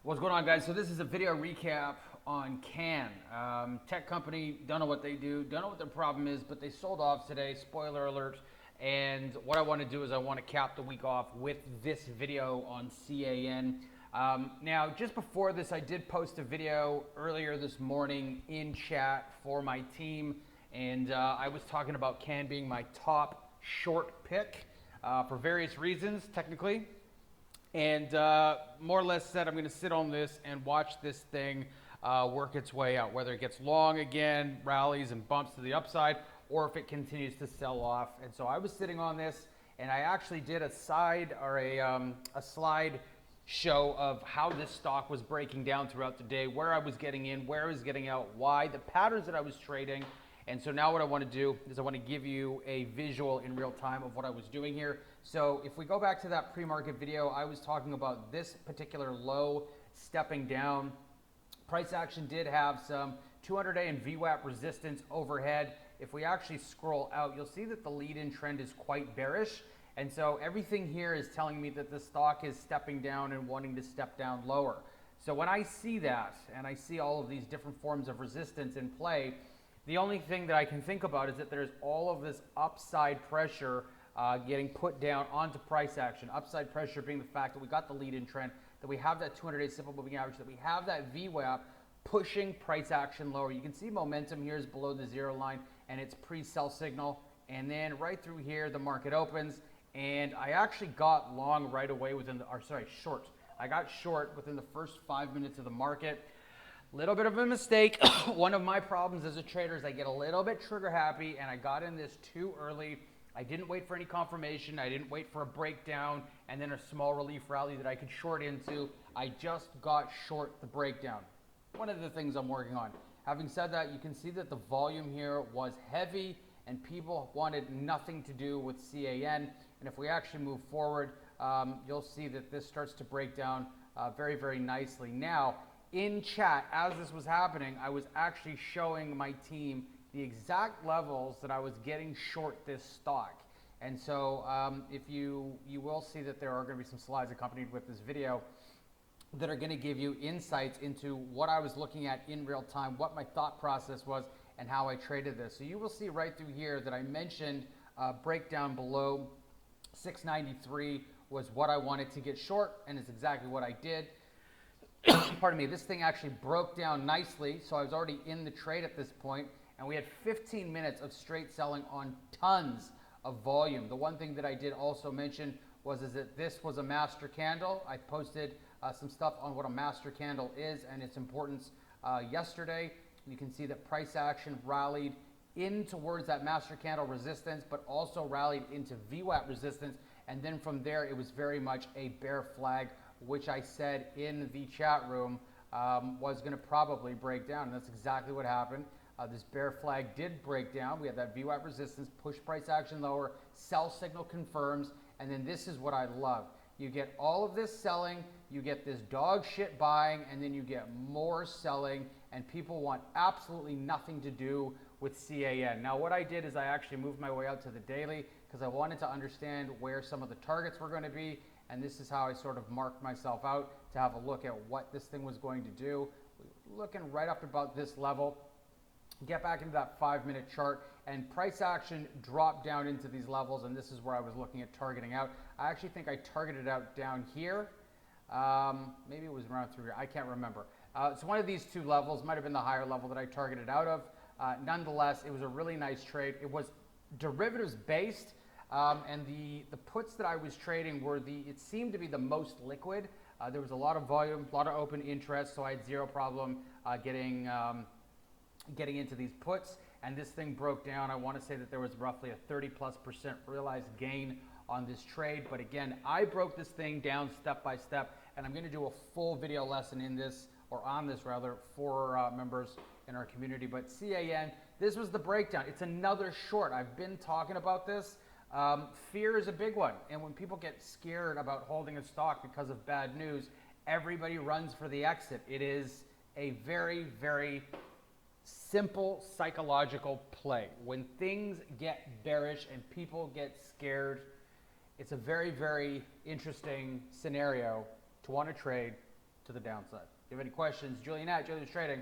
What's going on, guys? So this is a video recap on Can. Tech company, don't know what they do, don't know what their problem is, but they sold off today, spoiler alert. And what I want to do is I want to cap the week off with this video on CAN. Now, just before this, I did post a video earlier this morning in chat for my team, and I was talking about Can being my top short pick for various reasons, technically. And more or less said, I'm going to sit on this and watch this thing work its way out, whether it gets long again, rallies and bumps to the upside, or if it continues to sell off. And so I was sitting on this, and I actually did a slide show of how this stock was breaking down throughout the day, where I was getting in, where I was getting out, why, the patterns that I was trading. And so now what I want to do is I want to give you a visual in real time of what I was doing here. So if we go back to that pre-market video, I was talking about this particular low stepping down. Price action did have some 200-day and VWAP resistance overhead. If we actually scroll out, you'll see that the lead-in trend is quite bearish. And so everything here is telling me that the stock is stepping down and wanting to step down lower. So when I see that, and I see all of these different forms of resistance in play, the only thing that I can think about is that there's all of this upside pressure getting put down onto price action. Upside pressure being the fact that we got the lead-in trend, that we have that 200-day simple moving average, that we have that VWAP pushing price action lower. You can see momentum here is below the zero line, and it's pre-sell signal. And then right through here, the market opens, and I actually got long right away short. I got short within the first 5 minutes of the market. Little bit of a mistake. One of my problems as a trader is I get a little bit trigger happy, and I got in this too early. I didn't wait for any confirmation. I didn't wait for a breakdown and then a small relief rally that I could short into. I just got short the breakdown. One of the things I'm working on. Having said that, you can see that the volume here was heavy and people wanted nothing to do with CAN. And if we actually move forward, you'll see that this starts to break down very, very nicely. Now, in chat, as this was happening, I was actually showing my team the exact levels that I was getting short this stock. And so if you will see that there are going to be some slides accompanied with this video that are going to give you insights into what I was looking at in real time, what my thought process was, and how I traded this. So you will see right through here that I mentioned breakdown below 693 was what I wanted to get short, and it's exactly what I did. Pardon me, this thing actually broke down nicely, so I was already in the trade at this point, and we had 15 minutes of straight selling on tons of volume. The one thing that I did also mention was that this was a master candle. I posted some stuff on what a master candle is and its importance yesterday. You can see that price action rallied in towards that master candle resistance, but also rallied into VWAP resistance, and then from there it was very much a bear flag, which I said in the chat room was going to probably break down. And that's exactly what happened. This bear flag did break down. We had that VWAP resistance, push price action lower, sell signal confirms, and then this is what I love. You get all of this selling, you get this dog shit buying, and then you get more selling, and people want absolutely nothing to do with CAN. Now what I did is I actually moved my way out to the daily because I wanted to understand where some of the targets were going to be. And this is how I sort of marked myself out to have a look at what this thing was going to do. Looking right up about this level, get back into that 5-minute chart, and price action dropped down into these levels, and this is where I was looking at targeting out. I actually think I targeted out down here. Maybe it was around through here. I can't remember. So one of these two levels might have been the higher level that I targeted out of. Nonetheless, it was a really nice trade. It was derivatives based. And the puts that I was trading were it seemed to be the most liquid. There was a lot of volume, a lot of open interest, so I had zero problem getting into these puts. And this thing broke down. I want to say that there was roughly a 30+% realized gain on this trade. But again, I broke this thing down step by step, and I'm going to do a full video lesson in this, or on this rather, for members in our community. But CAN, this was the breakdown. It's another short. I've been talking about this. Fear is a big one, and when people get scared about holding a stock because of bad news, everybody runs for the exit. It is a very, very simple psychological play. When things get bearish and people get scared, it's a very, very interesting scenario to want to trade to the downside. If you have any questions, Julian at Julian's Trading.